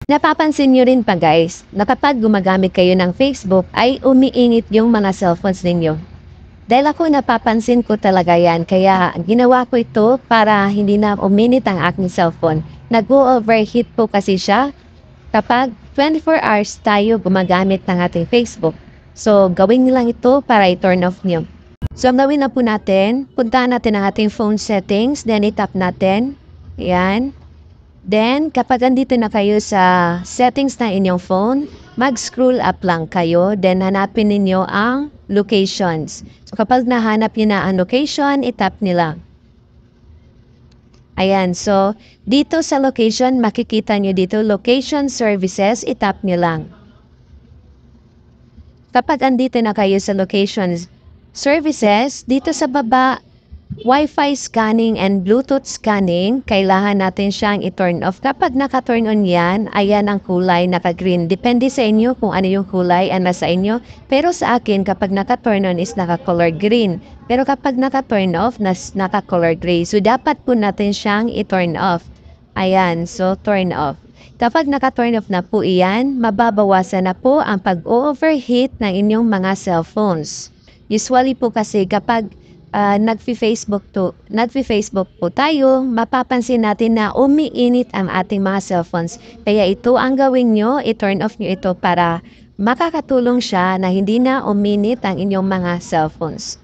Napapansin nyo rin pa guys, na kapag gumagamit kayo ng Facebook ay umiinit yung mga cellphones ninyo. Dahil ako napapansin ko talaga yan, kaya ginawa ko ito para hindi na uminit ang aking cellphone. Nag-overheat po kasi siya kapag 24 hours tayo gumagamit ng ating Facebook. So, gawin nyo lang ito para i-turn off nyo. So, ang gawin na po natin, puntahan natin ang ating phone settings, then i-tap natin. Yan. Then, kapag andito na kayo sa settings ng inyong phone, mag-scroll up lang kayo, then hanapin ninyo ang locations. So, kapag nahanap nyo na ang location, i-tap nila. Ayan, so, dito sa location, makikita nyo dito, location services, i-tap nyo lang. Kapag andito na kayo sa location services, dito sa baba, Wi-Fi scanning and Bluetooth scanning, kailangan natin siyang i-turn off. Kapag naka-turn on yan, ayan ang kulay, naka-green. Depende sa inyo kung ano yung kulay ang nasa inyo. Pero sa akin, kapag naka-turn on is naka-color green. Pero kapag naka-turn off, naka-color gray. So, dapat po natin siyang i-turn off. Ayan, so turn off. Kapag naka-turn off na po iyan, mababawasan na po ang pag-overheat ng inyong mga cellphones. Usually po kasi kapag nagfi-Facebook po tayo, mapapansin natin na umiinit ang ating mga cellphones. Kaya ito ang gawin nyo, i-turn off nyo ito para makakatulong siya na hindi na uminit ang inyong mga cellphones.